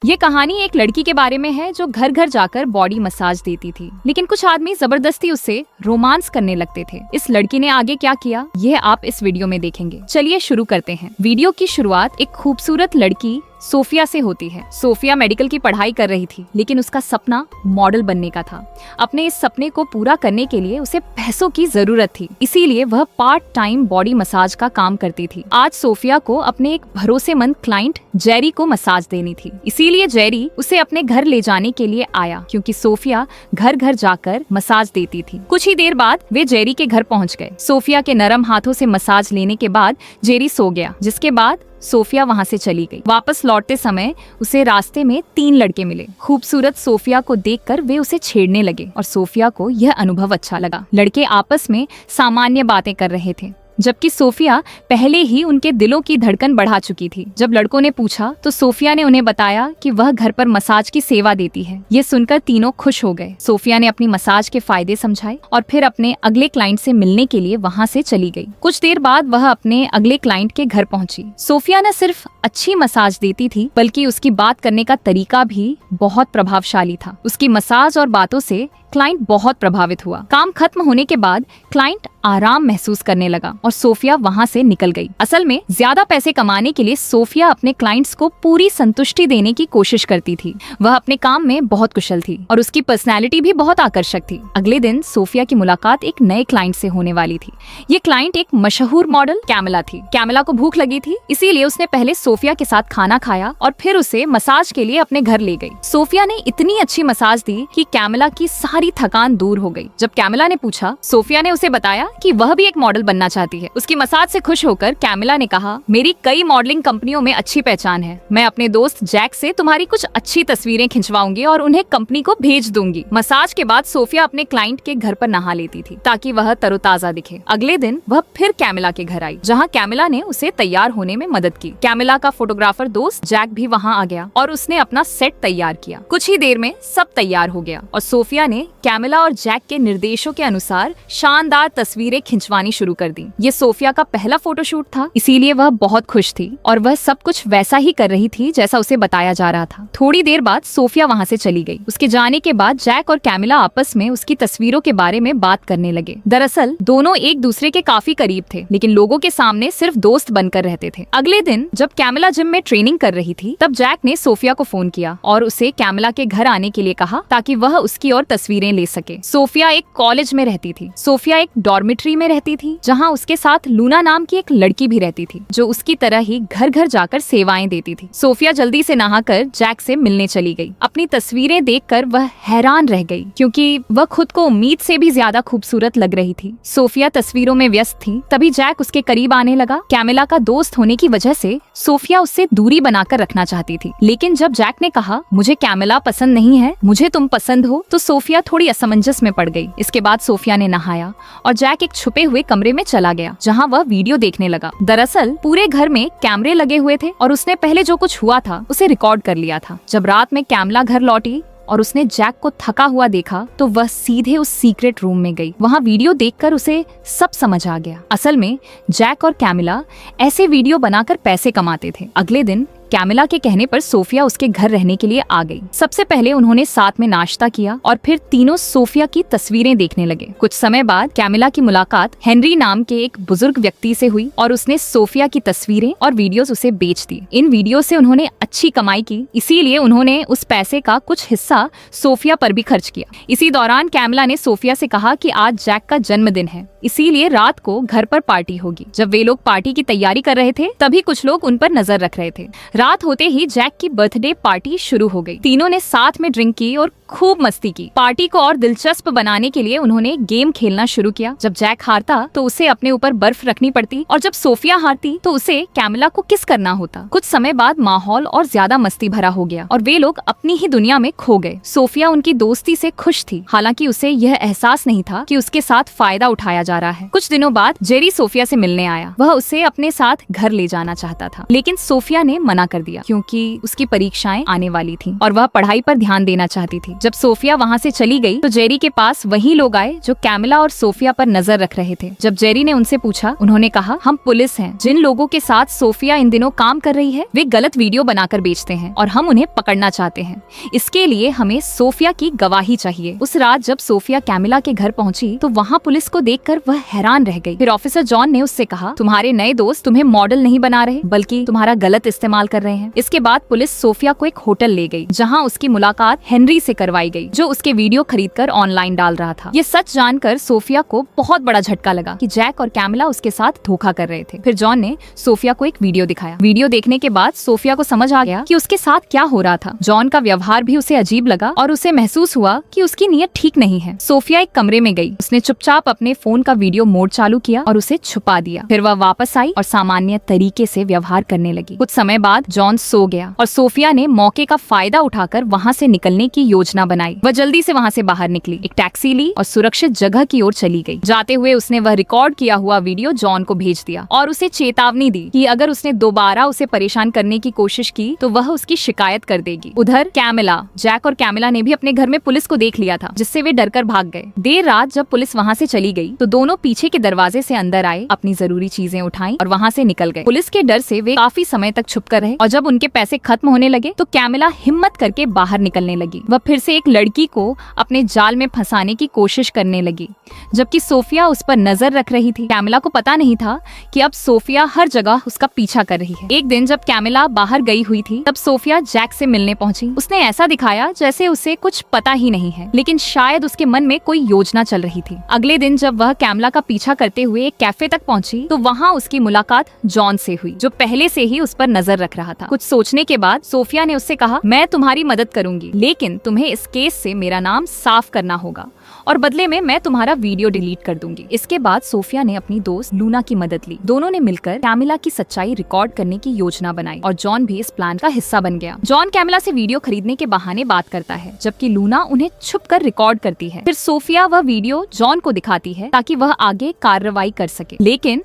ये कहानी एक लड़की के बारे में है जो घर घर जाकर बॉडी मसाज देती थी, लेकिन कुछ आदमी जबरदस्ती उससे रोमांस करने लगते थे। इस लड़की ने आगे क्या किया यह आप इस वीडियो में देखेंगे। चलिए शुरू करते हैं। वीडियो की शुरुआत एक खूबसूरत लड़की सोफिया से होती है। सोफिया मेडिकल की पढ़ाई कर रही थी, लेकिन उसका सपना मॉडल बनने का था। अपने इस सपने को पूरा करने के लिए उसे पैसों की जरूरत थी, इसीलिए वह पार्ट टाइम बॉडी मसाज का काम करती थी। आज सोफिया को अपने एक भरोसेमंद क्लाइंट जेरी को मसाज देनी थी, इसीलिए जेरी उसे अपने घर ले जाने के लिए आया, क्योंकि सोफिया घर घर जाकर मसाज देती थी। कुछ ही देर बाद वे जेरी के घर पहुंच गए। सोफिया के नरम हाथों से मसाज लेने के बाद जेरी सो गया, जिसके बाद सोफिया वहां से चली गई। वापस लौटते समय उसे रास्ते में 3 लड़के मिले। खूबसूरत सोफिया को देखकर वे उसे छेड़ने लगे और सोफिया को यह अनुभव अच्छा लगा। लड़के आपस में सामान्य बातें कर रहे थे, जबकि सोफिया पहले ही उनके दिलों की धड़कन बढ़ा चुकी थी। जब लड़कों ने पूछा तो सोफिया ने उन्हें बताया कि वह घर पर मसाज की सेवा देती है। ये सुनकर तीनों खुश हो गए। सोफिया ने अपनी मसाज के फायदे समझाए और फिर अपने अगले क्लाइंट से मिलने के लिए वहां से चली गई। कुछ देर बाद वह अपने अगले क्लाइंट के घर पहुंची। सोफिया न सिर्फ अच्छी मसाज देती थी, बल्कि उसकी बात करने का तरीका भी बहुत प्रभावशाली था। उसकी मसाज और बातों से क्लाइंट बहुत प्रभावित हुआ। काम खत्म होने के बाद क्लाइंट आराम महसूस करने लगा और सोफिया वहां से निकल गई। असल में ज्यादा पैसे कमाने के लिए सोफिया अपने क्लाइंट्स को पूरी संतुष्टि देने की कोशिश करती थी। वह अपने काम में बहुत कुशल थी और उसकी पर्सनैलिटी भी बहुत आकर्षक थी। अगले दिन सोफिया की मुलाकात एक नए क्लाइंट से होने वाली थी। ये क्लाइंट एक मशहूर मॉडल कैमिला थी। कैमिला को भूख लगी थी, इसीलिए उसने पहले सोफिया के साथ खाना खाया और फिर उसे मसाज के लिए अपने घर ले गई। सोफिया ने इतनी अच्छी मसाज दी कि कैमिला की सारी थकान दूर हो गई। जब कैमिला ने पूछा, सोफिया ने उसे बताया कि वह भी एक मॉडल बनना चाहती है। उसकी मसाज से खुश होकर कैमिला ने कहा, मेरी कई मॉडलिंग कंपनियों में अच्छी पहचान है। मैं अपने दोस्त जैक से तुम्हारी कुछ अच्छी तस्वीरें खिंचवाऊंगी और उन्हें कंपनी को भेज दूंगी। मसाज के बाद सोफिया अपने क्लाइंट के घर पर नहा लेती थी, ताकि वह तरोताजा दिखे। अगले दिन वह फिर कैमिला के घर आई, जहाँ कैमिला ने उसे तैयार होने में मदद की। कैमिला का फोटोग्राफर दोस्त जैक भी वहाँ आ गया और उसने अपना सेट तैयार किया। कुछ ही देर में सब तैयार हो गया और सोफिया ने कैमिला और जैक के निर्देशों के अनुसार शानदार तस्वीरें खिंचवानी शुरू कर दी। ये सोफिया का पहला फोटोशूट था, इसीलिए वह बहुत खुश थी और वह सब कुछ वैसा ही कर रही थी जैसा उसे बताया जा रहा था। थोड़ी देर बाद सोफिया वहाँ से चली गई। उसके जाने के बाद जैक और कैमिला आपस में उसकी तस्वीरों के बारे में बात करने लगे। दरअसल दोनों एक दूसरे के काफी करीब थे, लेकिन लोगों के सामने सिर्फ दोस्त बनकर रहते थे। अगले दिन जब कैमिला जिम में ट्रेनिंग कर रही थी, तब जैक ने सोफिया को फोन किया और उसे कैमिला के घर आने के लिए कहा, ताकि वह उसकी और तस्वीरें ले सके। सोफिया एक कॉलेज में रहती थी। सोफिया एक डॉर्मिट्री में रहती थी, जहां उसके साथ लूना नाम की एक लड़की भी रहती थी, जो उसकी तरह ही घर घर जाकर सेवाएं देती थी। सोफिया जल्दी से नहाकर जैक से मिलने चली गई। अपनी तस्वीरें देखकर वह हैरान रह गई, क्योंकि वह खुद को उम्मीद से भी ज्यादा खूबसूरत लग रही थी। सोफिया तस्वीरों में व्यस्त थी, तभी जैक उसके करीब आने लगा। कैमिला का दोस्त होने की वजह से सोफिया उससे दूरी बनाकर रखना चाहती थी, लेकिन जब जैक ने कहा, मुझे कैमिला पसंद नहीं है, मुझे तुम पसंद हो, तो सोफिया थोड़ी असमंजस में पड़ गई। इसके बाद सोफिया ने नहाया और जैक एक छुपे हुए कमरे में चला गया, जहां वह वीडियो देखने लगा। दरअसल पूरे घर में कैमरे लगे हुए थे और उसने पहले जो कुछ हुआ था उसे रिकॉर्ड कर लिया था। जब रात में कैमिला घर लौटी और उसने जैक को थका हुआ देखा, तो वह सीधे उस सीक्रेट रूम में गई। वहाँ वीडियो देखकर उसे सब समझ आ गया। असल में जैक और कैमिला ऐसे वीडियो बनाकर पैसे कमाते थे। अगले दिन कैमिला के कहने पर सोफिया उसके घर रहने के लिए आ गई। सबसे पहले उन्होंने साथ में नाश्ता किया और फिर तीनों सोफिया की तस्वीरें देखने लगे। कुछ समय बाद कैमिला की मुलाकात हेनरी नाम के एक बुजुर्ग व्यक्ति से हुई और उसने सोफिया की तस्वीरें और वीडियोस उसे बेच दी। इन वीडियो से उन्होंने अच्छी कमाई की, इसीलिए उन्होंने उस पैसे का कुछ हिस्सा सोफिया पर भी खर्च किया। इसी दौरान कैमिला ने सोफिया से कहा कि आज जैक का जन्मदिन है, इसीलिए रात को घर पर पार्टी होगी। जब वे लोग पार्टी की तैयारी कर रहे थे, तभी कुछ लोग उन पर नजर रख रहे थे। रात होते ही जैक की बर्थडे पार्टी शुरू हो गई। तीनों ने साथ में ड्रिंक की और खूब मस्ती की। पार्टी को और दिलचस्प बनाने के लिए उन्होंने गेम खेलना शुरू किया। जब जैक हारता तो उसे अपने ऊपर बर्फ रखनी पड़ती और जब सोफिया हारती तो उसे कैमिला को किस करना होता। कुछ समय बाद माहौल और ज्यादा मस्ती भरा हो गया और वे लोग अपनी ही दुनिया में खो गए। सोफिया उनकी दोस्ती से खुश थी, हालांकि उसे यह एहसास नहीं था कि उसके साथ फायदा उठाया जा रहा है। कुछ दिनों बाद जेरी सोफिया से मिलने आया। वह उसे अपने साथ घर ले जाना चाहता था, लेकिन सोफिया ने मना कर दिया क्योंकि उसकी परीक्षाएं आने वाली थी और वह पढ़ाई पर ध्यान देना चाहती थी। जब सोफिया वहाँ से चली गई तो जेरी के पास वही लोग आए जो कैमिला और सोफिया पर नजर रख रहे थे। जब जेरी ने उनसे पूछा, उन्होंने कहा, हम पुलिस हैं। जिन लोगों के साथ सोफिया इन दिनों काम कर रही है वे गलत वीडियो बनाकर बेचते हैं और हम उन्हें पकड़ना चाहते हैं। इसके लिए हमें सोफिया की गवाही चाहिए। उस रात जब सोफिया कैमिला के घर पहुंची तो वहाँ पुलिस को देखकर वह हैरान रह गई। फिर ऑफिसर जॉन ने उससे कहा, तुम्हारे नए दोस्त तुम्हें मॉडल नहीं बना रहे बल्कि तुम्हारा गलत इस्तेमाल कर रहे हैं। इसके बाद पुलिस सोफिया को एक होटल ले गई जहाँ उसकी मुलाकात हेनरी से करवाई गई जो उसके वीडियो खरीदकर ऑनलाइन डाल रहा था। ये सच जानकर सोफिया को बहुत बड़ा झटका लगा कि जैक और कैमिला उसके साथ धोखा कर रहे थे। फिर जॉन ने सोफिया को एक वीडियो दिखाया। वीडियो देखने के बाद सोफिया को समझ आ गया कि उसके साथ क्या हो रहा था। जॉन का व्यवहार भी उसे अजीब लगा और उसे महसूस हुआ कि उसकी नीयत ठीक नहीं है। सोफिया एक कमरे में गई। उसने चुपचाप अपने फोन का वीडियो मोड चालू किया और उसे छुपा दिया। फिर वह वापस आई और सामान्य तरीके से व्यवहार करने लगी। कुछ समय बाद जॉन सो गया और सोफिया ने मौके का फायदा उठाकर वहाँ से निकलने की योजना बनाई। वह जल्दी से वहाँ से बाहर निकली, एक टैक्सी ली और सुरक्षित जगह की ओर चली गई। जाते हुए उसने वह रिकॉर्ड किया हुआ वीडियो जॉन को भेज दिया और उसे चेतावनी दी कि अगर उसने दोबारा उसे परेशान करने की कोशिश की तो वह उसकी शिकायत कर देगी। उधर कैमिला, जैक और कैमिला ने भी अपने घर में पुलिस को देख लिया था जिससे वे डरकर भाग गए। देर रात जब पुलिस वहाँ से चली गई तो दोनों पीछे के दरवाजे से अंदर आए, अपनी जरूरी चीजें उठाई और वहाँ से निकल गए। पुलिस के डर से वे काफी समय तक छुप कर रहे और जब उनके पैसे खत्म होने लगे तो कैमिला हिम्मत करके बाहर निकलने लगी। वह फिर से एक लड़की को अपने जाल में फंसाने की कोशिश करने लगी जबकि सोफिया उस पर नजर रख रही थी। कैमिला को पता नहीं था कि अब सोफिया हर जगह उसका पीछा कर रही है। एक दिन जब कैमिला बाहर गई हुई थी तब सोफिया जैक से मिलने पहुंची। उसने ऐसा दिखाया जैसे उसे कुछ पता ही नहीं है, लेकिन शायद उसके मन में कोई योजना चल रही थी। अगले दिन जब वह कैमिला का पीछा करते हुए एक कैफे तक पहुंची तो वहाँ उसकी मुलाकात जॉन से हुई जो पहले से ही उस पर नजर रख रहा था। कुछ सोचने के बाद सोफिया ने उससे कहा, मैं तुम्हारी मदद करूंगी लेकिन तुम्हें इस केस से मेरा नाम साफ करना होगा और बदले में मैं तुम्हारा वीडियो डिलीट कर दूंगी। इसके बाद सोफिया ने अपनी दोस्त लूना की मदद ली। दोनों ने मिलकर कैमिला की सच्चाई रिकॉर्ड करने की योजना बनाई और जॉन भी इस प्लान का हिस्सा बन गया। जॉन कैमिला से वीडियो खरीदने के बहाने बात करता है जबकि लूना उन्हें छुपकर रिकॉर्ड करती है। फिर सोफिया वह वीडियो जॉन को दिखाती है ताकि वह आगे कार्रवाई कर सके, लेकिन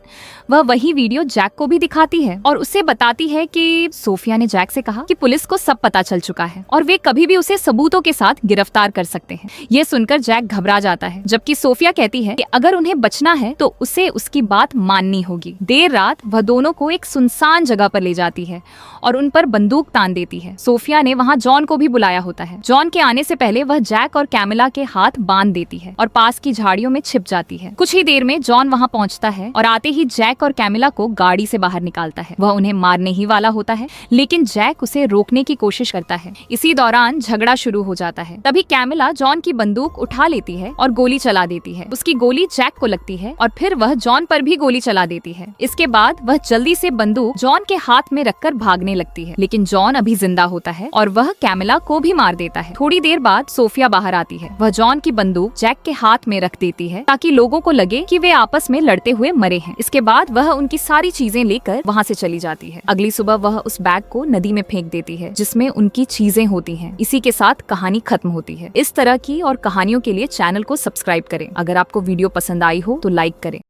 वह वही वीडियो जैक को भी दिखाती है और उसे बताती है कि सोफिया ने जैक से कहा कि पुलिस को सब पता चल चुका है और वे कभी भी उसे सबूतों के साथ गिरफ्तार कर सकते हैं। ये सुनकर जैक घबरा जाता है जबकि सोफिया कहती है कि अगर उन्हें बचना है तो उसे उसकी बात माननी होगी। देर रात वह दोनों को एक सुनसान जगह पर ले जाती है और उन पर बंदूक तान देती है। सोफिया ने वहाँ जॉन को भी बुलाया होता है। जॉन के आने से पहले वह जैक और कैमिला के हाथ बांध देती है और पास की झाड़ियों में छिप जाती है। कुछ ही देर में जॉन वहाँ पहुँचता है और आते ही जैक और कैमिला को गाड़ी से बाहर निकालता है। वह उन्हें मारने ही वाला होता है लेकिन जैक उसे रोकने की कोशिश करता है। इसी दौरान झगड़ा शुरू हो जाता है। तभी कैमिला जॉन की बंदूक उठा लेती है और गोली चला देती है। उसकी गोली जैक को लगती है और फिर वह जॉन पर भी गोली चला देती है। इसके बाद वह जल्दी से बंदूक जॉन के हाथ में रखकर भागने लगती है, लेकिन जॉन अभी जिंदा होता है और वह कैमिला को भी मार देता है। थोड़ी देर बाद सोफिया बाहर आती है। वह जॉन की बंदूक जैक के हाथ में रख देती है ताकि लोगों को लगे कि वे आपस में लड़ते हुए मरे हैं। इसके बाद वह उनकी सारी चीजें लेकर वहाँ से चली जाती है। अगली सुबह वह उस बैग को नदी में फेंक देती है जिसमें उनकी चीजें होती हैं। इसी के साथ कहानी खत्म होती है। इस तरह की और कहानियों के लिए चैनल को सब्सक्राइब करें। अगर आपको वीडियो पसंद आई हो तो लाइक करें।